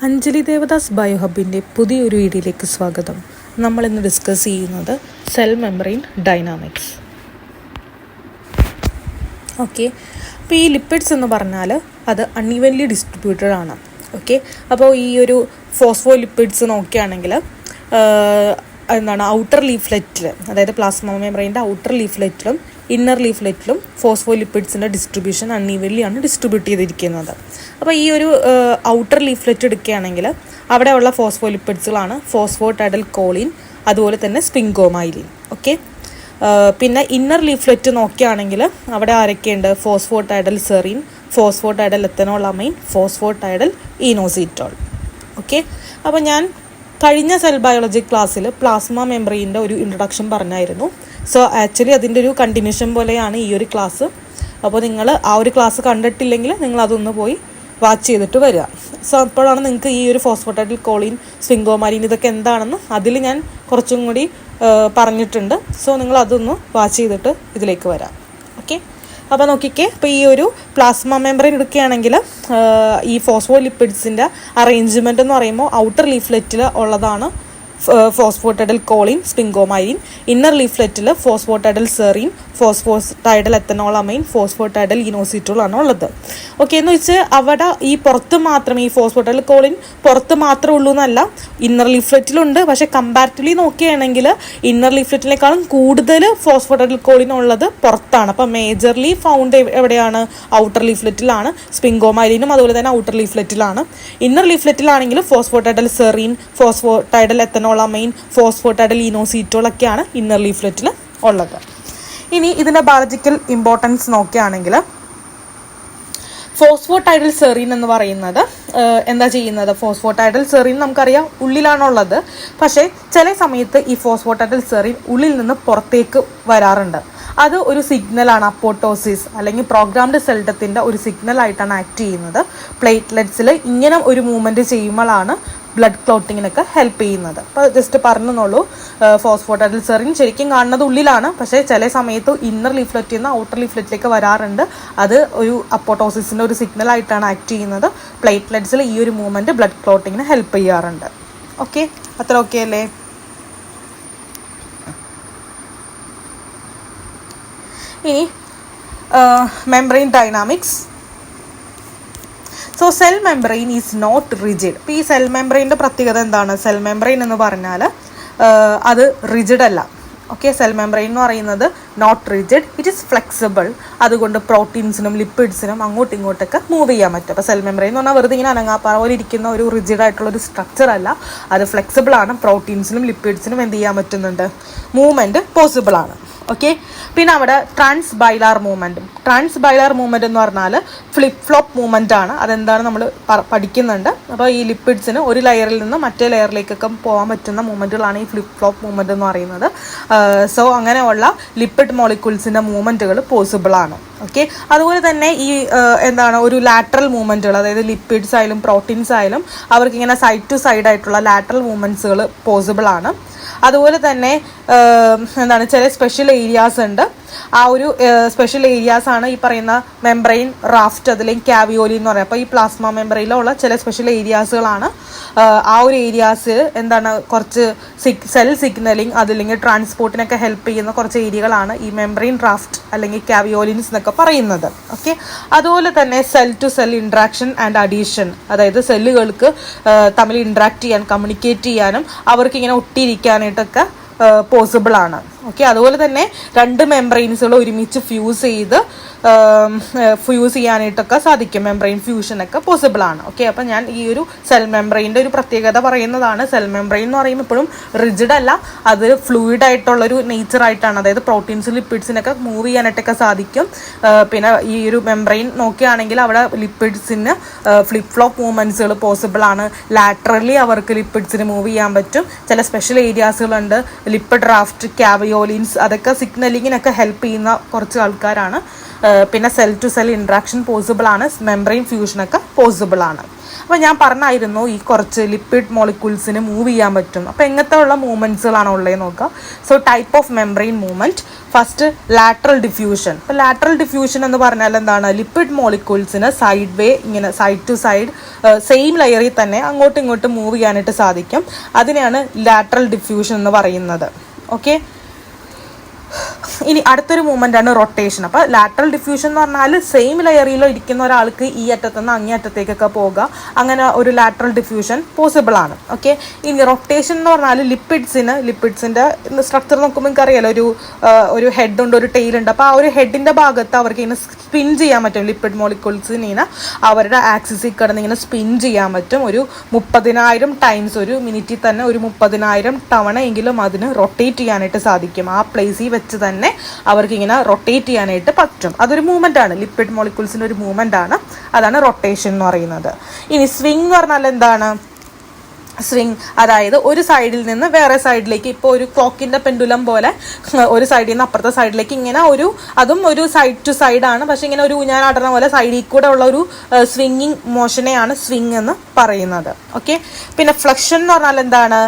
അഞ്ജലി ദേവദാസ് ബയോഹബിൻ്റെ പുതിയൊരു വീഡിയോയിലേക്ക് സ്വാഗതം. നമ്മളിന്ന് ഡിസ്കസ് ചെയ്യുന്നത് സെൽ മെംബ്രെയിൻ ഡൈനാമിക്സ്. ഓക്കെ, അപ്പോൾ ഈ ലിപ്പിഡ്സ് എന്ന് പറഞ്ഞാൽ അത് അൺഈവൻലി ഡിസ്ട്രിബ്യൂട്ടഡ് ആണ്. ഓക്കെ, അപ്പോൾ ഈ ഒരു ഫോസ്ഫോ ലിപ്പിഡ്സ് നോക്കുകയാണെങ്കിൽ ഔട്ടർ ലീഫ്ലെറ്റിൽ, അതായത് പ്ലാസ്മ മെംബ്രെയിൻ്റെ ഔട്ടർ ലീഫ്ലെറ്റിലും ഇന്നർ ലീഫ്ലെറ്റിലും ഫോസ്ഫോലിപ്പിഡ്സിൻ്റെ ഡിസ്ട്രിബ്യൂഷൻ അൺഈവൻലി ആണ് ഡിസ്ട്രിബ്യൂട്ട് ചെയ്തിരിക്കുന്നത്. അപ്പോൾ ഈ ഒരു ഔട്ടർ ലീഫ്ലെറ്റ് എടുക്കുകയാണെങ്കിൽ അവിടെയുള്ള ഫോസ്ഫോലിപ്പിഡ്സുകളാണ് ഫോസ്ഫോടൈഡൽ കോളിൻ, അതുപോലെ തന്നെ സ്പിംഗോമൈലിൻ. ഓക്കെ, പിന്നെ ഇന്നർ ലീഫ്ലെറ്റ് നോക്കുകയാണെങ്കിൽ അവിടെ ആരൊക്കെയുണ്ട്? Phosphatidyl serine, phosphatidyl ethanol amine, phosphatidyl inositol. Okay, അപ്പോൾ ഞാൻ കഴിഞ്ഞ സെൽ ബയോളജി ക്ലാസ്സിൽ പ്ലാസ്മ മെംബ്രെയിൻ്റെ ഒരു ഇൻട്രൊഡക്ഷൻ പറഞ്ഞായിരുന്നു. സോ ആക്ച്വലി അതിൻ്റെ ഒരു കണ്ടിന്യൂഷൻ പോലെയാണ് ഈ ഒരു ക്ലാസ്. അപ്പോൾ നിങ്ങൾ ആ ഒരു ക്ലാസ് കണ്ടിട്ടില്ലെങ്കിൽ നിങ്ങൾ അതൊന്ന് പോയി വാച്ച് ചെയ്തിട്ട് വരിക. സോ അപ്പോഴാണ് നിങ്ങൾക്ക് ഈ ഒരു ഫോസ്ഫോടൈഡൽ കോളിൻ, സ്പിംഗോമൈലിൻ ഇതൊക്കെ എന്താണെന്ന് അതിൽ ഞാൻ കുറച്ചും കൂടി പറഞ്ഞിട്ടുണ്ട്. സോ നിങ്ങൾ അതൊന്ന് വാച്ച് ചെയ്തിട്ട് ഇതിലേക്ക് വരാം. ഓക്കെ, അപ്പോൾ നോക്കിക്കേ, ഇപ്പോൾ ഈ ഒരു പ്ലാസ്മ മെംബ്രെയിൻ എടുക്കുകയാണെങ്കിൽ ഈ ഫോസ്ഫോലിപ്പിഡ്സിൻ്റെ അറേഞ്ച്മെൻ്റ് എന്ന് പറയുമ്പോൾ ഔട്ടർ ലീഫ്ലെറ്റിൽ ഉള്ളതാണ് ഫോസ്ഫോടൈഡൽ കോളിൻ, സ്പിംഗോമൈലിൻ. ഇന്നർ ലീഫ്ലെറ്റിൽ phosphatidyl serine, phosphatidyl ethanol amine, phosphatidyl inositol ആണ് ഉള്ളത്. ഓക്കെ, എന്ന് വെച്ചാൽ അവിടെ ഈ പുറത്ത് മാത്രമേ ഈ ഫോസ്ഫോടൈഡൽ കോളിൻ പുറത്ത് മാത്രമേ ഉള്ളൂ എന്നല്ല, ഇന്നർ ലീഫ്ലെറ്റിലുണ്ട്. പക്ഷേ കമ്പാരിറ്റീവ്ലി നോക്കുകയാണെങ്കിൽ ഇന്നർ ലീഫ്ലെറ്റിനേക്കാളും കൂടുതൽ ഫോസ്ഫോടൈഡൽ കോളിൻ ഉള്ളത് പുറത്താണ്. അപ്പം മേജർലി ഫൗണ്ട് എവിടെയാണ്? ഔട്ടർ ലീഫ്ലെറ്റിലാണ്. സ്പിംഗോമൈലിനും അതുപോലെ തന്നെ ഔട്ടർ ലീഫ്ലെറ്റിലാണ്. ഇന്നർ ലീഫ്ലെറ്റിലാണെങ്കിൽ phosphatidyl serine, phosphatidyl ethanol amine, phosphatidyl inositol ഒക്കെയാണ് ഇന്നർ ലീഫ്ലെറ്റിൽ ഉള്ളത്. ഇനി ഇതിൻ്റെ ബയോളജിക്കൽ ഇമ്പോർട്ടൻസ് നോക്കുകയാണെങ്കിൽ ഫോസ്ഫോടൈഡൽ സെറീൻ എന്ന് പറയുന്നത് എന്താ ചെയ്യുന്നത്? ഫോസ്ഫോടൈഡൽ സെറീൻ നമുക്കറിയാം ഉള്ളിലാണുള്ളത്. പക്ഷേ ചില സമയത്ത് ഈ ഫോസ്ഫോടൈഡൽ സെറീൻ ഉള്ളിൽ നിന്ന് പുറത്തേക്ക് വരാറുണ്ട്. അത് ഒരു സിഗ്നലാണ്, അപ്പോട്ടോസിസ് അല്ലെങ്കിൽ പ്രോഗ്രാംഡ് സെൽ ഡെത്തിൻ്റെ ഒരു സിഗ്നലായിട്ടാണ് ആക്ട് ചെയ്യുന്നത്. പ്ലേറ്റ്ലെറ്റ്സിൽ ഇങ്ങനെ ഒരു മൂവ്മെൻറ്റ് ചെയ്യുമ്പോഴാണ് ബ്ലഡ് ക്ലോട്ടിങ്ങിനൊക്കെ ഹെൽപ്പ് ചെയ്യുന്നത്. അപ്പോൾ ജസ്റ്റ് പറഞ്ഞെന്നുള്ളൂ. ഫോസ്ഫോടൈഡൽ സെറീൻ ശരിക്കും കാണുന്നത് ഉള്ളിലാണ്, പക്ഷേ ചില സമയത്ത് ഇന്നർ ലീഫ്ലെറ്റിൽ നിന്ന് ഔട്ടർ ലീഫ്ലെറ്റിലേക്ക് വരാറുണ്ട്. അത് ഒരു അപ്പോട്ടോസിസിൻ്റെ ഒരു സിഗ്നലായിട്ടാണ് ആക്ട് ചെയ്യുന്നത്. പ്ലേറ്റ്ലെറ്റ്സിൽ ഈ ഒരു മൂവ്മെൻറ്റ് ബ്ലഡ് ക്ലോട്ടിങ്ങിന് ഹെൽപ്പ് ചെയ്യാറുണ്ട്. ഓക്കെ, അത്ര ഓക്കെ അല്ലേ? ഇനി membrane dynamics. So cell membrane is not rigid. ഇപ്പോൾ ഈ സെൽ മെംബ്രെയിൻ്റെ പ്രത്യേകത എന്താണ്? സെൽ മെംബ്രെയിൻ എന്ന് പറഞ്ഞാൽ അത് റിജിഡ് അല്ല. ഓക്കെ, സെൽ മെംബ്രെയിൻ എന്ന് പറയുന്നത് not rigid, it is flexible. അതുകൊണ്ട് പ്രോട്ടീൻസിനും ലിപ്പിഡ്സിനും അങ്ങോട്ടും ഇങ്ങോട്ടൊക്കെ മൂവ് ചെയ്യാൻ പറ്റും. അപ്പോൾ സെൽ മെംബ്രെയിൻ എന്ന് പറഞ്ഞാൽ വെറുതെ ഇങ്ങനെ അനങ്ങാപ്പാറ പോലെ ഇരിക്കുന്ന ഒരു റിജിഡ് ആയിട്ടുള്ളൊരു സ്ട്രക്ചർ അല്ല, അത് ഫ്ലെക്സിബിൾ ആണ്. പ്രോട്ടീൻസിനും ലിപ്പിഡ്സിനും എന്ത് ചെയ്യാൻ പറ്റുന്നുണ്ട്? മൂവ്മെൻറ്റ് പോസിബിൾ ആണ്. ഓക്കെ, പിന്നെ അവിടെ ട്രാൻസ്ബൈലാർ മൂവ്മെൻറ്റ്. ട്രാൻസ്ബൈലാർ മൂവ്മെൻറ്റ് എന്ന് പറഞ്ഞാൽ ഫ്ലിപ്പ് ഫ്ലോപ്പ് മൂവ്മെൻ്റ് ആണ്. അതെന്താണ് നമ്മൾ പഠിക്കുന്നുണ്ട്. അപ്പോൾ ഈ ലിപ്പിഡ്സിന് ഒരു ലെയറിൽ നിന്ന് മറ്റേ ലെയറിലേക്കൊക്കെ പോകാൻ പറ്റുന്ന മൂവ്മെൻറ്റുകളാണ് ഈ ഫ്ലിപ്പ് ഫ്ലോപ്പ് മൂവ്മെൻറ്റ് എന്ന് പറയുന്നത്. സോ അങ്ങനെയുള്ള ലിപ്പിഡ് മോളിക്യൂൾസിൻ്റെ മൂവ്മെൻറ്റുകൾ പോസിബിൾ ആണ്. ഓക്കെ, അതുപോലെ തന്നെ ഈ ഒരു ലാറ്ററൽ മൂവ്മെൻറ്റുകൾ, അതായത് ലിപ്പിഡ്സ് ആയാലും പ്രോട്ടീൻസ് ആയാലും അവർക്കിങ്ങനെ സൈഡ് ടു സൈഡ് ആയിട്ടുള്ള ലാറ്ററൽ മൂവ്മെൻറ്റ്സുകൾ പോസിബിൾ ആണ്. അതുപോലെ തന്നെ ചില സ്പെഷ്യൽ ഏരിയാസ് ഉണ്ട്. ആ ഒരു സ്പെഷ്യൽ ഏരിയാസ് ആണ് ഈ പറയുന്ന മെംബ്രെയിൻ റാഫ്റ്റ്, അതിലേക്ക് ക്യാവിയോലി എന്ന് പറയുന്നത്. അപ്പോൾ ഈ പ്ലാസ്മ മെംബ്രെയിലുള്ള ചില സ്പെഷ്യൽ ഏരിയാസുകളാണ്. ആ ഒരു ഏരിയാസ് കുറച്ച് സെൽ സിഗ്നലിംഗ് അതില്ലെങ്കിൽ ട്രാൻസ്പോർട്ടിനൊക്കെ ഹെൽപ്പ് ചെയ്യുന്ന കുറച്ച് ഏരിയകളാണ് ഈ മെംബ്രെയിൻ റാഫ്റ്റ് അല്ലെങ്കിൽ ക്യാവിയോലിൻസ് എന്നൊക്കെ പറയുന്നത്. ഓക്കെ, അതുപോലെ തന്നെ cell to cell interaction and adhesion, അതായത് സെല്ലുകൾക്ക് തമ്മിൽ ഇൻട്രാക്ട് ചെയ്യാൻ, കമ്മ്യൂണിക്കേറ്റ് ചെയ്യാനും അവർക്ക് ഇങ്ങനെ ഒട്ടിയിരിക്കാനായിട്ടൊക്കെ പോസിബിൾ ആണ്. ഓക്കെ, അതുപോലെ തന്നെ രണ്ട് മെംബ്രെയിൻസുകൾ ഒരുമിച്ച് ഫ്യൂസ് ചെയ്യാനായിട്ടൊക്കെ സാധിക്കും. മെംബ്രെയിൻ ഫ്യൂഷനൊക്കെ പോസിബിൾ ആണ്. ഓക്കെ, അപ്പം ഞാൻ ഈ ഒരു സെൽ മെംബ്രെയിൻ്റെ ഒരു പ്രത്യേകത പറയുന്നതാണ്. സെൽ മെംബ്രെയിൻ എന്ന് പറയുമ്പോൾ എപ്പോഴും റിജിഡ് അല്ല, അത് ഫ്ലൂയിഡ് ആയിട്ടുള്ളൊരു നേച്ചറായിട്ടാണ്. അതായത് പ്രോട്ടീൻസ് ലിപ്പിഡ്സിനൊക്കെ മൂവ് ചെയ്യാനായിട്ടൊക്കെ സാധിക്കും. പിന്നെ ഈ ഒരു മെംബ്രെയിൻ നോക്കുകയാണെങ്കിൽ അവിടെ ലിപ്പിഡ്സിന് ഫ്ലിപ്പ് ഫ്ലോപ്പ് മൂവ്മെൻറ്റ്സുകൾ പോസിബിൾ ആണ്. ലാറ്ററലി അവർക്ക് ലിപ്പിഡ്സിന് മൂവ് ചെയ്യാൻ പറ്റും. ചില സ്പെഷ്യൽ ഏരിയാസുകളുണ്ട്, ലിപ്പിഡ് റാഫ്റ്റ്, ക്യാവിയോലിൻസ്, അതൊക്കെ സിഗ്നലിങ്ങിനൊക്കെ ഹെൽപ്പ് ചെയ്യുന്ന കുറച്ച് ആൾക്കാരാണ് പിന്നെ cell to cell interaction possible ആണ്, മെംബ്രെയിൻ ഫ്യൂഷനൊക്കെ പോസിബിൾ ആണ്. അപ്പോൾ ഞാൻ പറഞ്ഞായിരുന്നു ഈ കുറച്ച് ലിപ്പിഡ് മോളിക്യൂൾസിന് മൂവ് ചെയ്യാൻ പറ്റും. അപ്പോൾ എങ്ങനത്തെ ഉള്ള മൂവ്മെൻറ്റ്സുകളാണ് ഉള്ളത് നോക്കുക. So type of membrane movement, first lateral diffusion. ഇപ്പോൾ ലാറ്ററൽ ഡിഫ്യൂഷൻ എന്ന് പറഞ്ഞാൽ എന്താണ്, ലിപ്പിഡ് മോളിക്യൂൾസിന് സൈഡ് വേ ഇങ്ങനെ സൈഡ് ടു സൈഡ് സെയിം ലെയറിൽ തന്നെ അങ്ങോട്ടും ഇങ്ങോട്ടും മൂവ് ചെയ്യാനായിട്ട് സാധിക്കും. അതിനെയാണ് ലാറ്ററൽ ഡിഫ്യൂഷൻ എന്ന് പറയുന്നത്. ഓക്കെ, ഇനി അടുത്തൊരു മൂവ്മെൻ്റ് ആണ് റൊട്ടേഷൻ. അപ്പോൾ ലാറ്ററൽ ഡിഫ്യൂഷൻ എന്ന് പറഞ്ഞാൽ സെയിം ലെയറിലോ ഇരിക്കുന്ന ഒരാൾക്ക് ഈ അറ്റത്തു നിന്ന് അങ്ങേ അറ്റത്തേക്കൊക്കെ പോകുക, അങ്ങനെ ഒരു ലാറ്ററൽ ഡിഫ്യൂഷൻ പോസിബിൾ ആണ്. ഓക്കെ, ഇനി റൊട്ടേഷൻ എന്ന് പറഞ്ഞാൽ ലിപ്പിഡ്സിൻ്റെ സ്ട്രക്ചർ നോക്കുമ്പോൾ നിങ്ങൾക്ക് അറിയാലോ, ഒരു ഹെഡ് ഉണ്ട്, ഒരു ടെയിൽ ഉണ്ട്. അപ്പോൾ ആ ഒരു ഹെഡിൻ്റെ ഭാഗത്ത് അവർക്ക് ഇങ്ങനെ സ്പിൻ ചെയ്യാൻ പറ്റും. ലിപ്പിഡ് മോളിക്യൂൾസിന് ഇങ്ങനെ അവരുടെ ആക്സിസിൽ കിടന്ന് ഇങ്ങനെ സ്പിൻ ചെയ്യാൻ പറ്റും. ഒരു 30,000 ടൈംസ്, ഒരു മിനിറ്റിൽ തന്നെ ഒരു 30,000 തവണ എങ്കിലും അതിന് റൊട്ടേറ്റ് ചെയ്യാനായിട്ട് സാധിക്കും. ആ പ്ലേസിൽ വെച്ച് തന്നെ അവർക്ക് ഇങ്ങനെ റൊട്ടേറ്റ് ചെയ്യാനായിട്ട് പറ്റും. അതൊരു മൂവ്മെൻ്റ് ആണ്, ലിപ്പിഡ് മോളിക്യൂൾസിൻ്റെ ഒരു മൂവ്മെൻ്റ് ആണ്. അതാണ് റൊട്ടേഷൻ എന്ന് പറയുന്നത്. ഇനി സ്വിംഗ് എന്ന് പറഞ്ഞാൽ എന്താണ്, സ്വിങ് അതായത് ഒരു സൈഡിൽ നിന്ന് വേറെ സൈഡിലേക്ക്, ഇപ്പോൾ ഒരു ക്ലോക്കിൻ്റെ പെൻഡുലം പോലെ ഒരു സൈഡിൽ നിന്ന് അപ്പുറത്തെ സൈഡിലേക്ക് ഇങ്ങനെ അതും ഒരു സൈഡ് ടു സൈഡാണ്, പക്ഷേ ഇങ്ങനെ ഒരു ഊഞ്ഞാലാടുന്ന പോലെ സൈഡിൽ കൂടെ ഉള്ള ഒരു സ്വിങ്ങിങ് മോഷനെയാണ് സ്വിങ് എന്ന് പറയുന്നത്. ഓക്കെ, പിന്നെ ഫ്ലക്ഷൻ എന്ന് പറഞ്ഞാൽ എന്താണ്,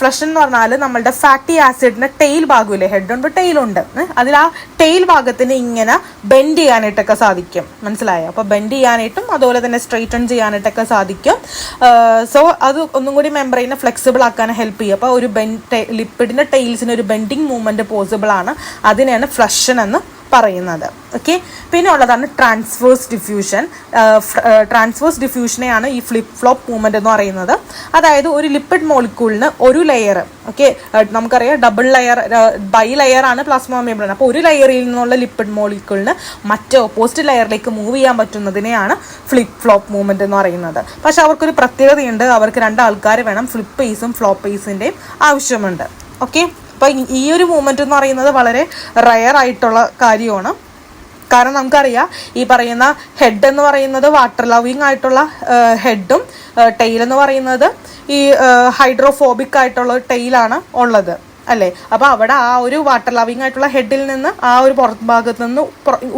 ഫ്ലക്ഷൻ എന്ന് പറഞ്ഞാൽ നമ്മളുടെ ഫാറ്റി ആസിഡിൻ്റെ ടെയിൽ ഭാഗമില്ലേ, ഹെഡുണ്ട് ടെയിലുണ്ട്, അതിൽ ആ ടെയിൽ ഭാഗത്തിന് ഇങ്ങനെ ബെൻഡ് ചെയ്യാനായിട്ടൊക്കെ സാധിക്കും. മനസ്സിലായോ? അപ്പോൾ ബെൻഡ് ചെയ്യാനായിട്ടും അതുപോലെ തന്നെ സ്ട്രെയിറ്റൺ ചെയ്യാനായിട്ടൊക്കെ സാധിക്കും. സോ അത് ഒന്നും കൂടി മെംബ്രെയിനെ ഫ്ലെക്സിബിൾ ആക്കാൻ ഹെൽപ്പ് ചെയ്യും. അപ്പോൾ ഒരു ലിപ്പിഡിൻ്റെ ടെയിൽസിന് ഒരു ബെൻഡിങ് മൂവ്മെൻറ്റ് പോസിബിൾ ആണ്. അതിനെയാണ് ഫ്ലക്ഷൻ എന്ന് പറയുന്നത്. ഓക്കെ, പിന്നെ ഉള്ളതാണ് ട്രാൻസ്വേഴ്സ് ഡിഫ്യൂഷൻ. ട്രാൻസ്വേഴ്സ് ഡിഫ്യൂഷനെയാണ് ഈ ഫ്ലിപ്പ് ഫ്ലോപ്പ് മൂവ്മെൻറ്റ് എന്ന് പറയുന്നത്. അതായത് ഒരു ലിപ്പിഡ് മോളിക്യൂളിന് ഒരു ലെയർ, ഓക്കെ, നമുക്കറിയാം ഡബിൾ ലെയർ, ബൈ ലെയർ ആണ് പ്ലാസ്മ മെംബ്രെയിൻ. അപ്പോൾ ഒരു ലെയറിൽ നിന്നുള്ള ലിപ്പിഡ് മോളിക്യൂളിന് മറ്റേ ഓപ്പോസിറ്റ് ലെയറിലേക്ക് മൂവ് ചെയ്യാൻ പറ്റുന്നതിനെയാണ് ഫ്ലിപ്പ് ഫ്ലോപ്പ് മൂവ്മെൻറ്റ് എന്ന് പറയുന്നത്. പക്ഷെ അവർക്കൊരു പ്രത്യേകതയുണ്ട്, അവർക്ക് 2 ആൾക്കാർ വേണം, ഫ്ലിപ്പ് പേസും ഫ്ലോപ്പ് പേസിൻ്റെയും ആവശ്യമുണ്ട്. ഓക്കെ, അപ്പോൾ ഈ ഒരു മൂവ്മെൻറ്റ് എന്ന് പറയുന്നത് വളരെ റയർ ആയിട്ടുള്ള കാര്യമാണ്. കാരണം നമുക്കറിയാം ഈ പറയുന്ന ഹെഡ് എന്ന് പറയുന്നത് വാട്ടർ ലവിങ് ആയിട്ടുള്ള ഹെഡും ടെയിൽ എന്ന് പറയുന്നത് ഈ ഹൈഡ്രോഫോബിക് ആയിട്ടുള്ള ടെയിലാണ് ഉള്ളത് അല്ലേ. അപ്പോൾ അവിടെ ആ ഒരു വാട്ടർ ലവിങ് ആയിട്ടുള്ള ഹെഡിൽ നിന്ന് ആ ഒരു പുറത്ത് ഭാഗത്ത് നിന്ന്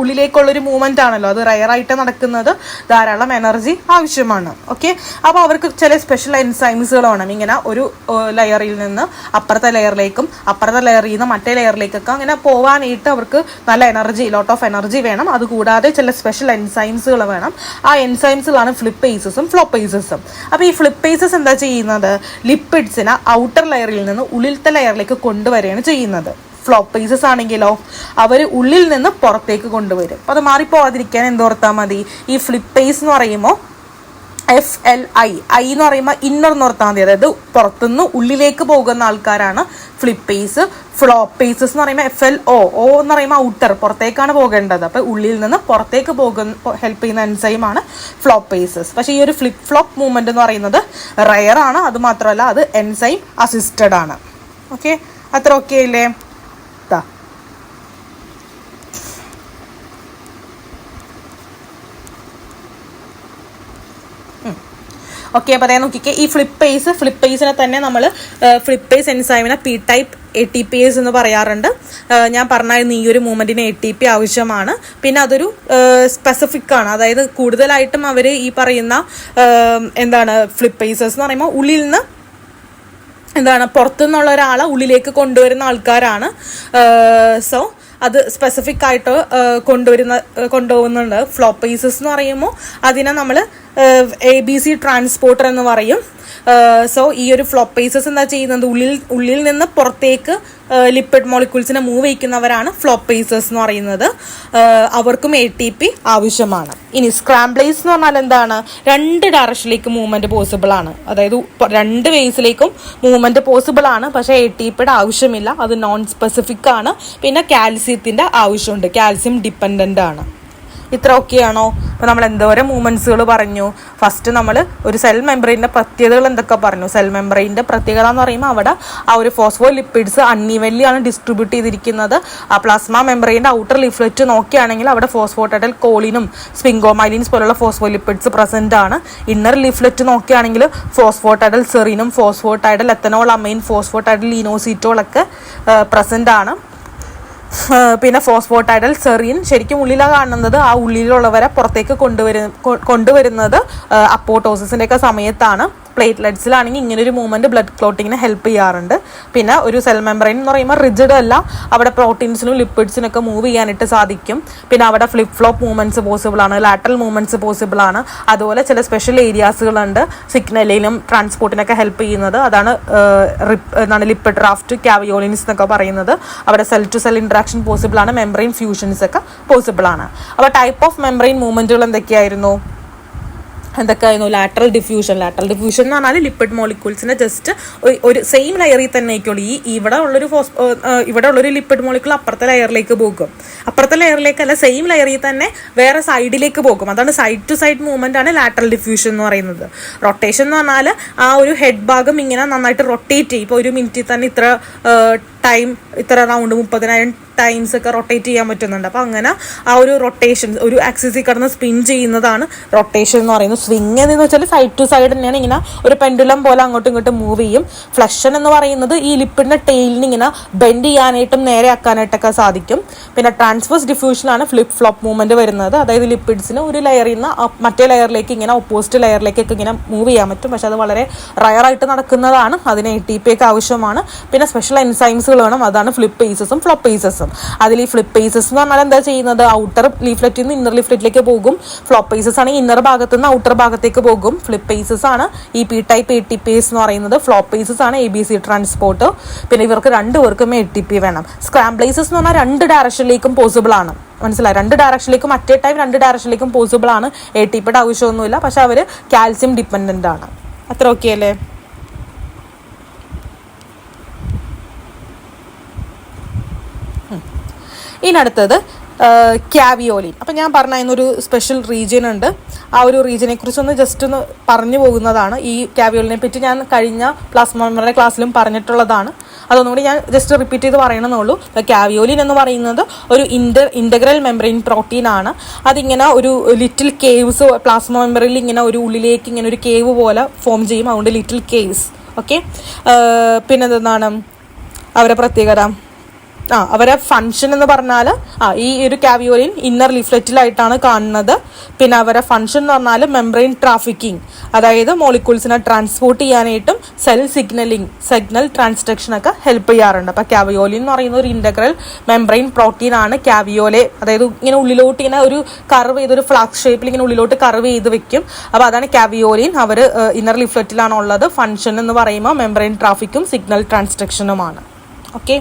ഉള്ളിലേക്കുള്ളൊരു മൂവ്മെൻ്റ് ആണല്ലോ, അത് റയറായിട്ട് നടക്കുന്നത്, ധാരാളം എനർജി ആവശ്യമാണ്. ഓക്കെ, അപ്പോൾ അവർക്ക് ചില സ്പെഷ്യൽ എൻസൈംസുകൾ വേണം, ഇങ്ങനെ ഒരു ലെയറിൽ നിന്ന് അപ്പുറത്തെ ലെയറിലേക്കും അപ്പുറത്തെ ലെയറിൽ നിന്ന് മറ്റേ ലെയറിലേക്കൊക്കെ അങ്ങനെ പോകാനായിട്ട് അവർക്ക് നല്ല എനർജി, ലോട്ട് ഓഫ് എനർജി വേണം. അതുകൂടാതെ ചില സ്പെഷ്യൽ എൻസൈംസുകൾ വേണം. ആ എൻസൈംസുകളാണ് ഫ്ലിപ്പേസസും ഫ്ലോപ്പേസസും. അപ്പോൾ ഈ ഫ്ലിപ്പേസസ് എന്താ ചെയ്യുന്നത്, ലിപ്പിഡ്സിനെ ഔട്ടർ ലെയറിൽ നിന്ന് ഉള്ളിലത്തെ ലെയറിലേക്ക് കൊണ്ടുവരികയാണ് ചെയ്യുന്നത്. ഫ്ലോപ്പേസസ് ആണെങ്കിലോ അവർ ഉള്ളിൽ നിന്ന് പുറത്തേക്ക് കൊണ്ടുവരും. അപ്പോൾ അത് മാറിപ്പോവാതിരിക്കാൻ എന്തോർത്താൽ മതി, ഈ ഫ്ലിപ്പേസ് എന്ന് പറയുമ്പോൾ FLI എന്ന് പറയുമ്പോൾ ഇന്നർ എന്ന് ഓർത്താൽ മതി. അതായത് പുറത്തുനിന്ന് ഉള്ളിലേക്ക് പോകുന്ന ആൾക്കാരാണ് ഫ്ലിപ്പേസ്. ഫ്ലോപ്പേസസ് എന്ന് പറയുമ്പോൾ FLO എന്ന് പറയുമ്പോൾ ഔട്ടർ, പുറത്തേക്കാണ് പോകേണ്ടത്. അപ്പോൾ ഉള്ളിൽ നിന്ന് പുറത്തേക്ക് ഹെൽപ്പ് ചെയ്യുന്ന എൻസൈമാണ് ഫ്ലോപ്പേസസ്. പക്ഷേ ഈ ഒരു ഫ്ലിപ്പ് ഫ്ലോപ്പ് മൂവ്മെൻറ്റ് എന്ന് പറയുന്നത് റയർ ആണ്. അതുമാത്രമല്ല അത് എൻസൈം അസിസ്റ്റഡ് ആണ്. ഓക്കെ, അത്ര ഓക്കെ അല്ലേ? ഓക്കെ, അപ്പോൾ അതേ നോക്കിക്കേ, ഈ ഫ്ലിപ്പേസിനെ തന്നെ നമ്മൾ ഫ്ലിപ്പേസ് എൻസൈമിനെ P ടൈപ്പ് ATPase എന്ന് പറയാറുണ്ട്. ഞാൻ പറഞ്ഞായിരുന്നു ഈ ഒരു മൂവ്മെൻറ്റിന് ATP ആവശ്യമാണ്. പിന്നെ അതൊരു സ്പെസിഫിക് ആണ്, അതായത് കൂടുതലായിട്ടും അവർ ഈ പറയുന്ന ഫ്ലിപ്പേസസ് എന്ന് പറയുമ്പോൾ ഉള്ളിൽ നിന്ന് പുറത്തുനിന്നുള്ള ഒരാളെ ഉള്ളിലേക്ക് കൊണ്ടുവരുന്ന ആൾക്കാരാണ്. സോ അത് സ്പെസിഫിക് ആയിട്ട് കൊണ്ടുപോകുന്നുണ്ട്. ഫ്ലോപ്പേസസ് എന്ന് പറയുമ്പോൾ അതിനെ നമ്മൾ ABC ട്രാൻസ്പോർട്ടർ എന്ന് പറയും. സോ ഈ ഒരു ഫ്ലോപ്പേസസ് എന്താ ചെയ്യുന്നത്, ഉള്ളിൽ നിന്ന് പുറത്തേക്ക് ലിപ്പിഡ് മോളിക്യൂൾസിനെ മൂവ് ചെയ്യിക്കുന്നവരാണ് ഫ്ലോപ്പേസസ് എന്ന് പറയുന്നത്. അവർക്കും ATP ആവശ്യമാണ്. ഇനി സ്ക്രാംബ്ലേസ് എന്ന് പറഞ്ഞാൽ എന്താണ്, 2 ഡയറക്ഷനിലേക്ക് മൂവ്മെൻറ്റ് പോസിബിൾ ആണ്. അതായത് 2 വേസിലേക്കും മൂവ്മെൻറ്റ് പോസിബിൾ ആണ്. പക്ഷേ ATPയുടെ ആവശ്യമില്ല, അത് നോൺ സ്പെസിഫിക് ആണ്. പിന്നെ കാൽസ്യത്തിൻ്റെ ആവശ്യമുണ്ട്, കാൽസ്യം ഡിപ്പെൻഡൻ്റ് ആണ്. ഇത്ര ഓക്കെ ആണോ? അപ്പോൾ നമ്മൾ എന്തോരം മൂവ്മെൻറ്റ്സുകൾ പറഞ്ഞു. ഫസ്റ്റ് നമ്മൾ ഒരു സെൽ മെംബ്രെയിൻ്റെ പ്രത്യേകതകൾ എന്തൊക്കെ പറഞ്ഞു. സെൽ മെംബ്രെയിൻ്റെ പ്രത്യേകത എന്ന് പറയുമ്പോൾ അവിടെ ആ ഒരു ഫോസ്ഫോ ലിപ്പിഡ്സ് അൺഈവൻലി ആണ് ഡിസ്ട്രിബ്യൂട്ട് ചെയ്തിരിക്കുന്നത്. ആ പ്ലാസ്മ മെംബ്രെയിൻ്റെ ഔട്ടർ ലീഫ്ലെറ്റ് നോക്കുകയാണെങ്കിൽ അവിടെ ഫോസ്ഫോടൈഡൽ കോളിനും സ്പിംഗോമൈലിൻസ് പോലുള്ള ഫോസ്ഫോ ലിപ്പിഡ്സ് പ്രസൻ്റ് ആണ്. ഇന്നർ ലീഫ്ലെറ്റ് നോക്കുകയാണെങ്കിൽ ഫോസ്ഫോടൈഡൽ സെറിനും ഫോസ്ഫോടൈഡൽ എത്തനോൾ അമൈൻ ഫോസ്ഫോടൈഡൽ ഇനോസിറ്റോളൊക്കെ പ്രസൻ്റ് ആണ്. പിന്നെ ഫോസ്ഫോടൈഡൽ സെറീൻ ശരിക്കും ഉള്ളിലാണ് കാണുന്നത്. ആ ഉള്ളിലുള്ളവരെ പുറത്തേക്ക് കൊണ്ടുവരുന്നത് അപ്പോട്ടോസിസിൻ്റെ ഒക്കെ സമയത്താണ്. പ്ലേറ്റ്ലെറ്റ്സിലാണെങ്കിൽ ഇങ്ങനൊരു മൂവ്മെൻറ്റ് ബ്ലഡ് ക്ലോട്ടിങ്ങിന് ഹെൽപ്പ് ചെയ്യാറുണ്ട്. പിന്നെ ഒരു സെൽ മെമ്പറൈൻ എന്ന് പറയുമ്പോൾ റിജിഡ് അല്ല, അവിടെ പ്രോട്ടീൻസിനും ലിപ്പിഡ്സിനൊക്കെ മൂവ് ചെയ്യാനായിട്ട് സാധിക്കും. പിന്നെ അവിടെ ഫ്ലിപ്പ് ഫ്ലോപ്പ് മൂവ്മെൻറ്റ്സ് പോസിബിൾ ആണ്, ലാറ്ററൽ മൂവ്മെൻറ്റ്സ് പോസിബിൾ ആണ്. അതുപോലെ ചില സ്പെഷ്യൽ ഏരിയാസുകളുണ്ട് സിഗ്നലിനും ട്രാൻസ്പോർട്ടിനൊക്കെ ഹെൽപ്പ് ചെയ്യുന്നത്. അതാണ് ലിപ്പിഡ് റാഫ്റ്റ്, കാവിയോലിൻസ് എന്നൊക്കെ പറയുന്നത്. അവിടെ cell to cell interaction possible ആണ്, മെംബ്രെയിൻ ഫ്യൂഷൻസ് ഒക്കെ പോസിബിൾ ആണ്. അപ്പോൾ ടൈപ്പ് ഓഫ് മെംബ്രെയിൻ മൂവ്മെൻറ്റുകൾ എന്തൊക്കെയായിരുന്നു? ലാറ്ററൽ ഡിഫ്യൂഷൻ എന്ന് പറഞ്ഞാൽ ലിപ്പിഡ് മോളിക്യൂൾസിനെ ജസ്റ്റ് ഒരു സെയിം ലെയറിൽ തന്നെ ആയിക്കോളൂ. ഇവിടെ ഉള്ളൊരു ലിപ്പിഡ് മോളിക്യൂൾ അപ്പുറത്തെ ലെയറിലേക്ക് പോകും. അപ്പുറത്തെ ലെയറിലേക്കല്ല, സെയിം ലെയറിൽ തന്നെ വേറെ സൈഡിലേക്ക് പോകും. അതാണ് സൈഡ് ടു സൈഡ് മൂവ്മെന്റ് ആണ് ലാറ്ററൽ ഡിഫ്യൂഷൻ എന്ന് പറയുന്നത്. റൊട്ടേഷൻ എന്ന് പറഞ്ഞാൽ ആ ഒരു ഹെഡ് ഭാഗം ഇങ്ങനെ നന്നായിട്ട് റൊട്ടേറ്റ് ചെയ്യും. ഇപ്പോൾ ഒരു മിനിറ്റിൽ തന്നെ ഇത്ര റൗണ്ട് 30,000 ടൈംസ് ഒക്കെ റൊട്ടേറ്റ് ചെയ്യാൻ പറ്റുന്നുണ്ട്. അപ്പോൾ അങ്ങനെ ആ ഒരു റൊട്ടേഷൻ ഒരു ആക്സിസിൽ കിടന്ന് സ്പിൻ ചെയ്യുന്നതാണ് റൊട്ടേഷൻ എന്ന് പറയുന്നത്. സ്വിങ് എന്ന് വെച്ചാൽ സൈഡ് ടു സൈഡ് തന്നെയാണ്, ഇങ്ങനെ ഒരു പെൻഡുലം പോലെ അങ്ങോട്ടും ഇങ്ങോട്ടും മൂവ് ചെയ്യും. ഫ്ലക്ഷൻ എന്ന് പറയുന്നത് ഈ ലിപ്പിഡിന്റെ ടെയിലിന് ഇങ്ങനെ ബെൻഡ് ചെയ്യാനായിട്ടും നേരെ ആക്കാനായിട്ടൊക്കെ സാധിക്കും. പിന്നെ ട്രാൻസ്വേഴ്സ് ഡിഫ്യൂഷനാണ് ഫ്ലിപ്പ് ഫ്ലോപ്പ് മൂവ്മെന്റ് വരുന്നത്. അതായത് ലിപ്പിഡ്സിന് ഒരു ലെയറിൽ നിന്ന് മറ്റേ ലെയറിലേക്ക് ഇങ്ങനെ ഓപ്പോസിറ്റ് ലെയറിലേക്കൊക്കെ ഇങ്ങനെ മൂവ് ചെയ്യാൻ പറ്റും. പക്ഷെ അത് വളരെ റയറായിട്ട് നടക്കുന്നതാണ്. അതിന് ATP ഒക്കെ ആവശ്യമാണ്. പിന്നെ സ്പെഷ്യൽ എൻസൈംസുകൾ വേണം. അതാണ് ഫ്ലിപ്പേസസും ഫ്ലോപ്പേസസും. അതിൽ ഈ ഫ്ലിപ്പേസസ് എന്ന് പറഞ്ഞാൽ എന്താ ചെയ്യുന്നത്? ഔട്ടർ ലീഫ്ലെറ്റിൽ നിന്ന് ഇന്നർ ലീഫ്ലെറ്റിലേക്ക് പോകും. ഫ്ലോപ്പേസസ് ആണ് ഇന്നർ ഭാഗത്ത് നിന്ന് ഔട്ടർ ഭാഗത്തേക്ക് പോകും. ഫ്ലിപ്പേസസ് ആണ് ഈ P ടൈപ്പ് ATPase എന്ന് പറയുന്നത്. ഫ്ലോപ്പേസസ് ആണ് ABC ട്രാൻസ്പോർട്ട്. പിന്നെ ഇവർക്ക് രണ്ടുപേർക്കും ATP വേണം. സ്ക്രാംബ്ലേസസ് എന്ന് പറഞ്ഞാൽ 2 ഡയറക്ഷനിലേക്കും പോസിബിൾ ആണ്. മനസ്സിലായി? 2 ഡയറക്ഷനിലേക്കും മറ്റേ ടൈം 2 ഡയറക്ഷനിലേക്കും പോസിബിൾ ആണ്. ATPയുടെ ആവശ്യമൊന്നുമില്ല. പക്ഷെ അവർ കാൽസ്യം ഡിപ്പെൻഡൻ്റ് ആണ്. അത്ര ഓക്കെ അല്ലേ? ഇതിനടുത്തത് ക്യാവിയോലിൻ. അപ്പം ഞാൻ പറഞ്ഞ അതിനൊരു സ്പെഷ്യൽ റീജിയൻ ഉണ്ട്. ആ ഒരു റീജിയനെ കുറിച്ചൊന്ന് ജസ്റ്റ് ഒന്ന് പറഞ്ഞു പോകുന്നതാണ്. ഈ ക്യാവിയോലിനെ പറ്റി ഞാൻ കഴിഞ്ഞ പ്ലാസ്മ മെമ്പറിൻ്റെ ക്ലാസ്സിലും പറഞ്ഞിട്ടുള്ളതാണ്. അതൊന്നുകൂടി ഞാൻ ജസ്റ്റ് റിപ്പീറ്റ് ചെയ്ത് പറയണമെന്നുള്ളൂ. ക്യാവിയോലിൻ എന്ന് പറയുന്നത് ഒരു ഇൻ്റഗ്രൽ മെംബ്രെയിൻ പ്രോട്ടീൻ ആണ്. അതിങ്ങനെ ഒരു ലിറ്റിൽ കേവ്സ് പ്ലാസ്മ മെമ്പറിൽ ഇങ്ങനെ ഒരു ഉള്ളിലേക്ക് ഇങ്ങനെ ഒരു കേവ് പോലെ ഫോം ചെയ്യും. അതുകൊണ്ട് ലിറ്റിൽ കേവ്സ്. ഓക്കെ. പിന്നെ എന്താണ് അവരുടെ പ്രത്യേകത? അവരെ ഫങ്ഷൻ എന്ന് പറഞ്ഞാൽ ഈ ഒരു ക്യാവിയോലിൻ ഇന്നർ ലീഫ്ലെറ്റിലായിട്ടാണ് കാണുന്നത്. പിന്നെ അവരെ ഫങ്ഷൻ എന്ന് പറഞ്ഞാൽ മെംബ്രെയിൻ ട്രാഫിക്കിംഗ്, അതായത് മോളിക്യൂൾസിനെ ട്രാൻസ്പോർട്ട് ചെയ്യാനായിട്ടും സിഗ്നൽ ട്രാൻസ്ഡക്ഷനൊക്കെ ഹെൽപ്പ് ചെയ്യാറുണ്ട്. അപ്പോൾ ക്യാവിയോലിൻ എന്ന് പറയുന്ന ഒരു ഇൻ്റഗ്രൽ മെംബ്രെയിൻ പ്രോട്ടീൻ ആണ്. ക്യാവിയോലെ അതായത് ഇങ്ങനെ ഉള്ളിലോട്ട് ഇങ്ങനെ ഒരു കർവ് ചെയ്ത് ഒരു ഫ്ലാക്സ് ഷേപ്പിൽ ഇങ്ങനെ ഉള്ളിലോട്ട് കർവ് ചെയ്ത് വെക്കും. അപ്പോൾ അതാണ് ക്യാവിയോലിൻ. അവർ ഇന്നർ ലീഫ്ലെറ്റിലാണ് ഉള്ളത്. ഫങ്ഷൻ എന്ന് പറയുമ്പോൾ മെംബ്രെയിൻ ട്രാഫിക്കും സിഗ്നൽ ട്രാൻസ്ഡക്ഷനുമാണ്. ഓക്കെ.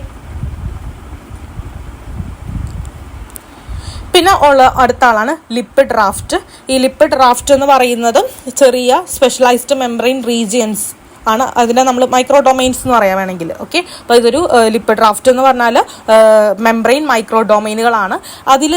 പിന്നെ അടുത്ത ആളാണ് ലിപ്പിഡ് റാഫ്റ്റ്. ഈ ലിപ്പിഡ് റാഫ്റ്റ് എന്ന് പറയുന്നത് ചെറിയ സ്പെഷ്യലൈസ്ഡ് മെംബ്രെയിൻ റീജിയൻസ് ആണ്. അതിനെ നമ്മൾ മൈക്രോ ഡൊമൈൻസ് എന്ന് പറയാൻ വേണമെങ്കിൽ. ഓക്കെ. അപ്പോൾ ഇതൊരു ലിപ്പിഡ് റാഫ്റ്റ് എന്ന് പറഞ്ഞാൽ മെംബ്രെയിൻ മൈക്രോ ഡൊമൈനുകളാണ്. അതിൽ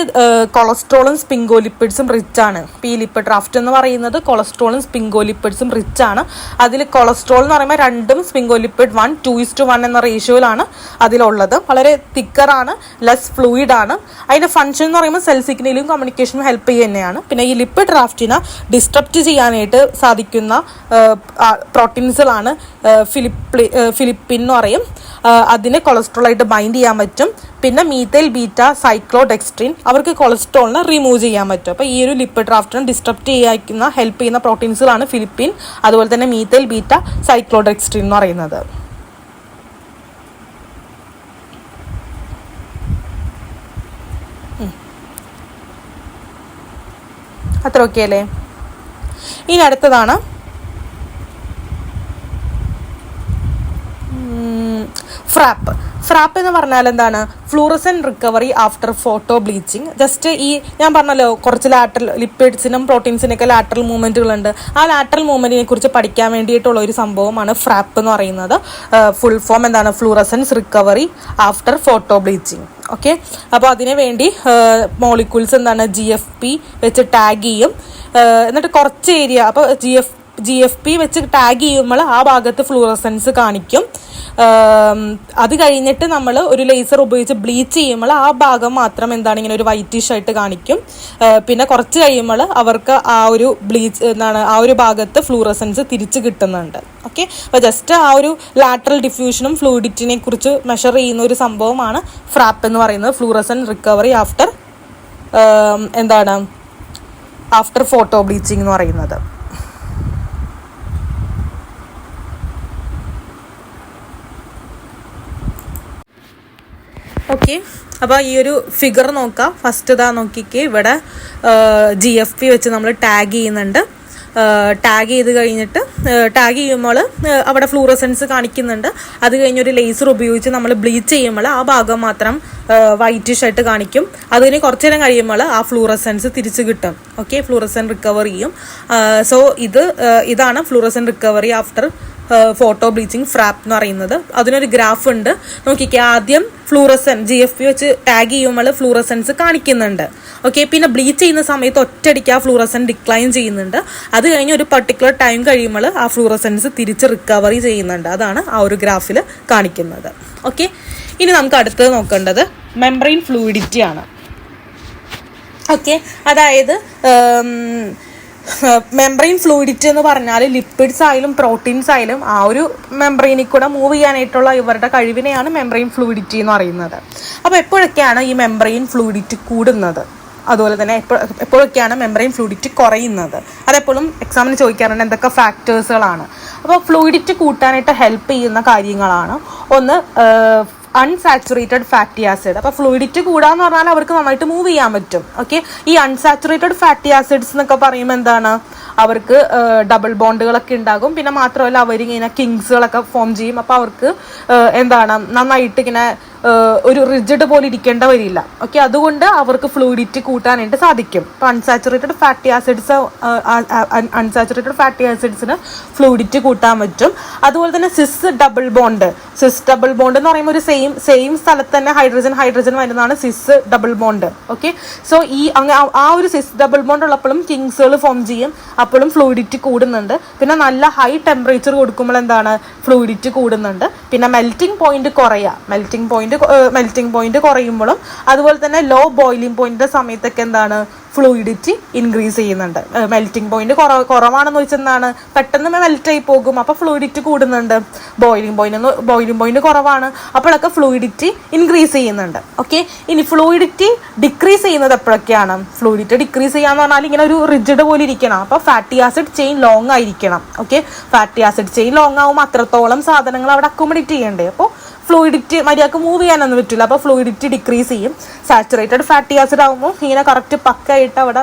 കൊളസ്ട്രോളും സ്പിംഗോലിപ്പിഡ്സും റിച്ച് ആണ്. ഇപ്പോൾ ഈ ലിപ്പിഡ് റാഫ്റ്റ് എന്ന് പറയുന്നത് കൊളസ്ട്രോളും സ്പിംഗോലിപ്പിഡ്സും റിച്ച് ആണ്. അതിൽ കൊളസ്ട്രോൾ എന്ന് പറയുമ്പോൾ 2ഉം സ്പിംഗോലിപ്പിഡ് 1:2:1 എന്ന റേഷ്യോയിലാണ് അതിലുള്ളത്. വളരെ തിക്കറാണ്, ലെസ് ഫ്ലൂയിഡ് ആണ്. അതിൻ്റെ ഫങ്ഷൻ എന്ന് പറയുമ്പോൾ സെൽ സിഗ്നലും കമ്മ്യൂണിക്കേഷനും ഹെൽപ്പ് ചെയ്യുക തന്നെയാണ്. പിന്നെ ഈ ലിപ്പിഡ് റാഫ്റ്റിനെ ഡിസ്ട്രപ്റ്റ് ചെയ്യാനായിട്ട് സാധിക്കുന്ന പ്രോട്ടീൻസുകളാണ് ഫിലിപ്പിൻ എന്ന് പറയും. അതിന് കൊളസ്ട്രോളായിട്ട് ബൈൻഡ് ചെയ്യാൻ പറ്റും. പിന്നെ മീഥൈൽ ബീറ്റ സൈക്ലോഡെക്സ്ട്രിൻ, അവർക്ക് കൊളസ്ട്രോളിനെ റിമൂവ് ചെയ്യാൻ പറ്റും. അപ്പോൾ ഈ ഒരു ലിപ്പിഡ് റാഫ്റ്റിനെ ഡിസ്ട്രപ്റ്റ് ഹെൽപ്പ് ചെയ്യുന്ന പ്രോട്ടീൻസുകളാണ് ഫിലിപ്പിൻ, അതുപോലെ തന്നെ മീഥൈൽ ബീറ്റ സൈക്ലോഡെക്സ്ട്രിൻ എന്ന് പറയുന്നത്. അത്ര ഓക്കെ അല്ലേ? ഇനി അടുത്തതാണ് ഫ്രാപ്പ് എന്ന് പറഞ്ഞാൽ എന്താണ്? Fluorescent recovery after photo bleaching. Just ഈ ഞാൻ പറഞ്ഞല്ലോ കുറച്ച് ലാറ്ററൽ ലിപ്പിഡ്സിനും പ്രോട്ടീൻസിനൊക്കെ ലാറ്ററൽ മൂവ്മെന്റുകളുണ്ട്. ആ ലാറ്ററൽ മൂവ്മെന്റിനെ കുറിച്ച് പഠിക്കാൻ വേണ്ടിയിട്ടുള്ള ഒരു സംഭവമാണ് ഫ്രാപ്പ് എന്ന് പറയുന്നത്. ഫുൾ ഫോം എന്താണ്? Fluorescence recovery after photo bleaching. Okay. അപ്പോൾ അതിനു വേണ്ടി മോളിക്യൂൾസ് എന്താണ് GFP വെച്ച് ടാഗ് ചെയ്യും. എന്നിട്ട് കുറച്ച് ഏരിയ, അപ്പോൾ GFP വെച്ച് ടാഗ് ചെയ്യുമ്പോൾ ആ ഭാഗത്ത് ഫ്ലൂറസെൻസ് കാണിക്കും. അത് കഴിഞ്ഞിട്ട് നമ്മൾ ഒരു ലേസർ ഉപയോഗിച്ച് ബ്ലീച്ച് ചെയ്യുമ്പോൾ ആ ഭാഗം മാത്രം എന്താണ് ഇങ്ങനെ ഒരു വൈറ്റിഷ് ആയിട്ട് കാണിക്കും. പിന്നെ കുറച്ച് കഴിയുമ്പോൾ അവർക്ക് ആ ഒരു ആ ഒരു ഭാഗത്ത് ഫ്ലൂറസൻസ് തിരിച്ച് കിട്ടുന്നുണ്ട്. ഓക്കെ, അപ്പോൾ ജസ്റ്റ് ആ ഒരു ലാറ്ററൽ ഡിഫ്യൂഷനും ഫ്ലൂയിഡിറ്റിനെ കുറിച്ച് മെഷർ ചെയ്യുന്ന ഒരു സംഭവമാണ് ഫ്രാപ്പ് എന്ന് പറയുന്നത്, fluorescent recovery after after photo bleaching എന്ന് പറയുന്നത്. ഓക്കെ, അപ്പോൾ ഈ ഒരു ഫിഗർ നോക്കാം. ഫസ്റ്റ് ഇതാ നോക്കിക്കേ, ഇവിടെ GFP വെച്ച് നമ്മൾ ടാഗ് ചെയ്യുന്നുണ്ട്. ടാഗ് ചെയ്ത് കഴിഞ്ഞിട്ട് ടാഗ് ചെയ്യുമ്പോൾ അവിടെ ഫ്ലൂറസൻസ് കാണിക്കുന്നുണ്ട്. അത് കഴിഞ്ഞൊരു ലേസർ ഉപയോഗിച്ച് നമ്മൾ ബ്ലീച്ച് ചെയ്യുമ്പോൾ ആ ഭാഗം മാത്രം വൈറ്റിഷ് ആയിട്ട് കാണിക്കും. അതിന് കുറച്ച് നേരം കഴിയുമ്പോൾ ആ ഫ്ലൂറസൻസ് തിരിച്ച് കിട്ടും. ഓക്കെ, ഫ്ലൂറസൻ റിക്കവർ ചെയ്യും. സോ ഇതാണ് fluorescence recovery after photo bleaching FRAP എന്ന് പറയുന്നത്. അതിനൊരു ഗ്രാഫ് ഉണ്ട്, നോക്കിക്കേ. ആദ്യം ഫ്ലൂറസൻ GFP വെച്ച് ടാഗ് ചെയ്യുമ്പോൾ ഫ്ലൂറസൻസ് കാണിക്കുന്നുണ്ട്. ഓക്കെ, പിന്നെ ബ്ലീച്ച് ചെയ്യുന്ന സമയത്ത് ഒറ്റയടിക്ക് ആ ഫ്ലൂറസൻ ഡിക്ലൈൻ ചെയ്യുന്നുണ്ട്. അത് കഴിഞ്ഞ് ഒരു പർട്ടിക്കുലർ ടൈം കഴിയുമ്പോൾ ആ ഫ്ലൂറസൻസ് തിരിച്ച് റിക്കവറി ചെയ്യുന്നുണ്ട്. അതാണ് ആ ഒരു ഗ്രാഫിൽ കാണിക്കുന്നത്. ഓക്കെ, ഇനി നമുക്ക് അടുത്തത് നോക്കേണ്ടത് മെംബ്രെയിൻ ഫ്ലൂയിഡിറ്റി ആണ്. ഓക്കെ, അതായത് മെംബ്രെയിൻ ഫ്ലൂയിഡിറ്റി എന്ന് പറഞ്ഞാൽ ലിപ്പിഡ്സ് ആയാലും പ്രോട്ടീൻസ് ആയാലും ആ ഒരു മെംബ്രെയിനിൽ കൂടെ മൂവ് ചെയ്യാനായിട്ടുള്ള ഇവരുടെ കഴിവിനെയാണ് മെംബ്രെയിൻ ഫ്ലൂയിഡിറ്റി എന്ന് പറയുന്നത്. അപ്പോൾ എപ്പോഴൊക്കെയാണ് ഈ മെംബ്രെയിൻ ഫ്ലൂയിഡിറ്റി കൂടുന്നത്, അതുപോലെ തന്നെ എപ്പോഴൊക്കെയാണ് മെംബ്രെയിൻ ഫ്ലൂയിഡിറ്റി കുറയുന്നത്, അതെപ്പോഴും എക്സാമിന് ചോദിക്കാറുണ്ട് എന്തൊക്കെ ഫാക്ടേഴ്സുകളാണ്. അപ്പോൾ ഫ്ലൂയിഡിറ്റി കൂട്ടാനായിട്ട് ഹെൽപ്പ് ചെയ്യുന്ന കാര്യങ്ങളാണ് ഒന്ന് അൺസാച്ചുറേറ്റഡ് ഫാറ്റി ആസിഡ്. അപ്പോൾ ഫ്ലൂയിഡിറ്റി കൂടാന്ന് പറഞ്ഞാൽ അവർക്ക് നന്നായിട്ട് മൂവ് ചെയ്യാൻ പറ്റും. ഓക്കെ, ഈ അൺസാച്ചുറേറ്റഡ് ഫാറ്റി ആസിഡ്സ് എന്നൊക്കെ പറയുമ്പോൾ എന്താണ്, അവർക്ക് ഡബിൾ ബോണ്ടുകളൊക്കെ ഉണ്ടാകും. പിന്നെ മാത്രമല്ല അവരിങ്ങനെ കിങ്സുകളൊക്കെ ഫോം ചെയ്യും. അപ്പോൾ അവർക്ക് നന്നായിട്ട് ഇങ്ങനെ ഒരു റിജിഡ് പോലെ ഇരിക്കേണ്ട വരില്ല. ഓക്കെ, അതുകൊണ്ട് അവർക്ക് ഫ്ലൂയിഡിറ്റി കൂട്ടാനായിട്ട് സാധിക്കും. ഇപ്പോൾ അൺസാച്ചുറേറ്റഡ് ഫാറ്റി ആസിഡ്സിന് ഫ്ലൂയിഡിറ്റി കൂട്ടാൻ പറ്റും. അതുപോലെ തന്നെ സിസ് ഡബിൾ ബോണ്ട് എന്ന് പറയുമ്പോൾ ഒരു സെയിം സ്ഥലത്ത് തന്നെ ഹൈഡ്രജൻ വരുന്നതാണ് സിസ് ഡബിൾ ബോണ്ട്. ഓക്കെ, സോ ആ ഒരു സിസ് ഡബിൾ ബോണ്ട് ഉള്ളപ്പോഴും കിങ്സുകൾ ഫോം ചെയ്യും. അപ്പോഴും ഫ്ലൂയിഡിറ്റി കൂടുന്നുണ്ട്. പിന്നെ നല്ല ഹൈ ടെമ്പറേച്ചർ കൊടുക്കുമ്പോൾ ഫ്ലൂയിഡിറ്റി കൂടുന്നുണ്ട്. പിന്നെ മെൽറ്റിംഗ് പോയിന്റ് കുറയുമ്പോഴും അതുപോലെ തന്നെ ലോ ബോയിലിംഗ് പോയിന്റിന്റെ സമയത്തൊക്കെ ഫ്ലൂയിഡിറ്റി ഇൻക്രീസ് ചെയ്യുന്നുണ്ട്. മെൽറ്റിംഗ് പോയിന്റ് കുറവാണെന്ന് വെച്ചാൽ പെട്ടെന്ന് മെൽറ്റ് ആയി പോകും, അപ്പോൾ ഫ്ലൂയിഡിറ്റി കൂടുന്നുണ്ട്. ബോയിലിംഗ് പോയിന്റ് കുറവാണ്, അപ്പോഴൊക്കെ ഫ്ലൂയിഡിറ്റി ഇൻക്രീസ് ചെയ്യുന്നുണ്ട്. ഓക്കെ, ഇനി ഫ്ലൂയിഡിറ്റി ഡിക്രീസ് ചെയ്യുന്നത് എപ്പോഴൊക്കെയാണ്? ഫ്ലൂയിഡിറ്റി ഡിക്രീസ് ചെയ്യാന്ന് പറഞ്ഞാൽ ഇങ്ങനെ ഒരു റിജിഡ് പോലെ ഇരിക്കണം. അപ്പോൾ ഫാറ്റി ആസിഡ് ചെയിൻ ലോങ് ആയിരിക്കണം. Okay, fatty acid chain long ആവുമ്പോൾ അത്രത്തോളം സാധനങ്ങൾ അവിടെ അക്കോമഡേറ്റ് ചെയ്യണ്ടേ. അപ്പോൾ ഫ്ലൂയിഡിറ്റി മര്യാദക്ക് മൂവ് ചെയ്യാനൊന്നും പറ്റില്ല. അപ്പോൾ ഫ്ലൂയിഡിറ്റി ഡിക്രീസ് ചെയ്യും. സാച്ചുറേറ്റഡ് ഫാറ്റി ആസിഡ് ആകുമ്പോൾ ഇങ്ങനെ കറക്റ്റ് പക്കായിട്ട് അവിടെ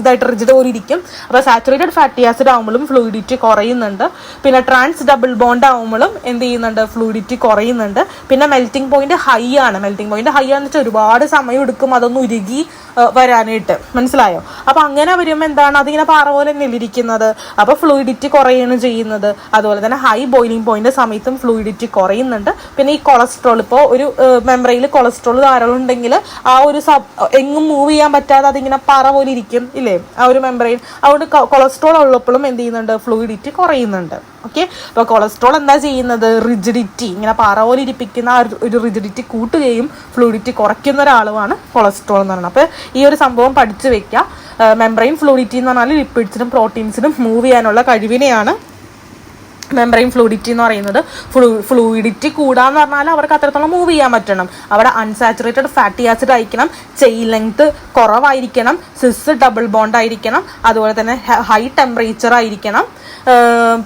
ഇതായിട്ട് റിജിഡ് പോലെ ഇരിക്കും. അപ്പോൾ സാച്ചുറേറ്റഡ് ഫാറ്റി ആസിഡ് ആകുമ്പോഴും ഫ്ലൂയിഡിറ്റി കുറയുന്നുണ്ട്. പിന്നെ ട്രാൻസ് ഡബിൾ ബോണ്ട് ആകുമ്പോഴും എന്ത് ചെയ്യുന്നുണ്ട്? ഫ്ലൂയിഡിറ്റി കുറയുന്നുണ്ട്. പിന്നെ മെൽറ്റിംഗ് പോയിന്റ് ഹൈ ആണെന്ന് വെച്ചാൽ ഒരുപാട് സമയം എടുക്കും അതൊന്ന് ഉരുകി വരാനായിട്ട്, മനസ്സിലായോ? അപ്പോൾ അങ്ങനെ വരുമ്പോൾ അതിങ്ങനെ പാറ പോലെ തന്നെ ഇരിക്കുന്നത്. അപ്പോൾ ഫ്ലൂയിഡിറ്റി കുറയാണ് ചെയ്യുന്നത്. അതുപോലെ തന്നെ ഹൈ ബോയിലിംഗ് പോയിന്റ് സമയത്തും ഫ്ലൂയിഡിറ്റി കുറയുന്നുണ്ട്. പിന്നെ ഈ കൊളസ്ട്രോൾ, ഇപ്പോൾ ഒരു മെംബ്രെയിനിൽ കൊളസ്ട്രോൾ ധാരാളം ഉണ്ടെങ്കിൽ ആ ഒരു എങ്ങും മൂവ് ചെയ്യാൻ പറ്റാതെ അതിങ്ങനെ പാറ പോലെ ഇരിക്കും ഇല്ലേ ആ ഒരു മെംബ്രെയിൻ. അതുകൊണ്ട് കൊളസ്ട്രോൾ ഉള്ളപ്പോഴും എന്ത് ചെയ്യുന്നുണ്ട്? ഫ്ലൂയിഡിറ്റി കുറയുന്നുണ്ട്. ഓക്കെ, അപ്പോൾ കൊളസ്ട്രോൾ എന്താ ചെയ്യുന്നത്? റിജിഡിറ്റി, ഇങ്ങനെ പാറ പോലെ ഇരിപ്പിക്കുന്ന ആ ഒരു റിജിഡിറ്റി കൂട്ടുകയും ഫ്ലൂയിഡിറ്റി കുറയ്ക്കുന്ന ഒരാളുമാണ് കൊളസ്ട്രോൾ എന്ന് പറയുന്നത്. അപ്പോൾ ഈ ഒരു സംഭവം പഠിച്ചു വെക്കുക. മെംബ്രെയിൻ ഫ്ലൂയിഡിറ്റി എന്ന് പറഞ്ഞാൽ ലിപ്പിഡ്സിനും പ്രോട്ടീൻസിനും മൂവ് ചെയ്യാനുള്ള കഴിവിനെയാണ് മെംബ്രെയിൻ ഫ്ലൂയിഡിറ്റി എന്ന് പറയുന്നത്. ഫ്ലൂയിഡിറ്റി കൂടാന്ന് പറഞ്ഞാൽ അവർക്ക് അത്രത്തോളം മൂവ് ചെയ്യാൻ പറ്റണം. അവിടെ അൺസാച്ചുറേറ്റഡ് ഫാറ്റി ആസിഡ് ആയിരിക്കണം, ചെയിൻ ലെങ്ത് കുറവായിരിക്കണം, സിസ് ഡബിൾ ബോണ്ട് ആയിരിക്കണം, അതുപോലെ തന്നെ ഹൈ ടെമ്പറേച്ചർ ആയിരിക്കണം,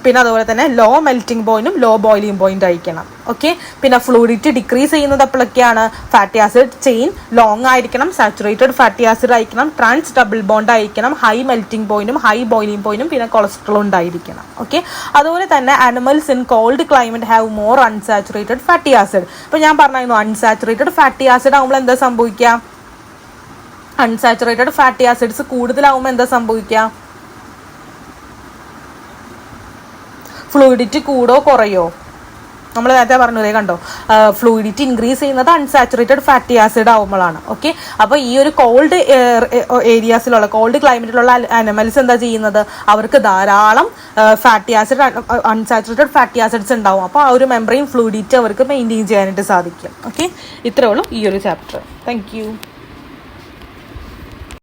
പിന്നെ അതുപോലെ തന്നെ ലോ മെൽറ്റിംഗ് പോയിന്റും ലോ ബോയിലിംഗ് പോയിന്റ് ആയിരിക്കണം. ഓക്കെ, പിന്നെ ഫ്ലൂയിഡിറ്റി ഡിക്രീസ് ചെയ്യുന്നത് എപ്പോഴൊക്കെയാണ്? ഫാറ്റി ആസിഡ് ചെയിൻ ലോങ് ആയിരിക്കണം, സാച്ചുറേറ്റഡ് ഫാറ്റി ആസിഡ് ആയിരിക്കണം, ട്രാൻസ് ഡബിൾ ബോണ്ട് ആയിരിക്കണം, ഹൈ മെൽറ്റിംഗ് പോയിന്റും ഹൈ ബോയിലിംഗ് പോയിന്റും പിന്നെ കൊളസ്ട്രോൾ ഉണ്ടായിരിക്കണം. ഓക്കെ, അതുപോലെ തന്നെ animals in cold climate have more unsaturated fatty acid. ഇപ്പോൾ ഞാൻ പറഞ്ഞായിരുന്നു അൺസാച്ചുറേറ്റഡ് ഫാറ്റി ആസിഡ് ആകുമ്പോൾ എന്താ സംഭവിക്കുക? അൺസാച്ചുറേറ്റഡ് ഫാറ്റി ആസിഡ്സ് കൂടുതലാവുമ്പോൾ എന്താ സംഭവിക്കുക? ഫ്ലൂയിഡിറ്റി കൂടോ കുറയോ? നമ്മൾ നേരത്തെ പറഞ്ഞതേ കണ്ടോ, ഫ്ലൂയിഡിറ്റി ഇൻക്രീസ് ചെയ്യുന്നത് അൺസാച്ചുറേറ്റഡ് ഫാറ്റി ആസിഡ് ആവുമ്പോഴാണ്. ഓക്കെ, അപ്പോൾ ഈ ഒരു കോൾഡ് ഏരിയാസിലുള്ള കോൾഡ് ക്ലൈമറ്റിലുള്ള അനിമൽസ് എന്താ ചെയ്യുന്നത്, അവർക്ക് ധാരാളം fatty acid unsaturated fatty acids ഉണ്ടാവും. അപ്പോൾ ആ ഒരു മെംബ്രെയിൻ ഫ്ലൂയിഡിറ്റി അവർക്ക് മെയിൻറ്റെയിൻ ചെയ്യാനായിട്ട് സാധിക്കും. ഓക്കെ, ഇത്രേ ഉള്ളൂ ഈ ഒരു ചാപ്റ്റർ. Thank you.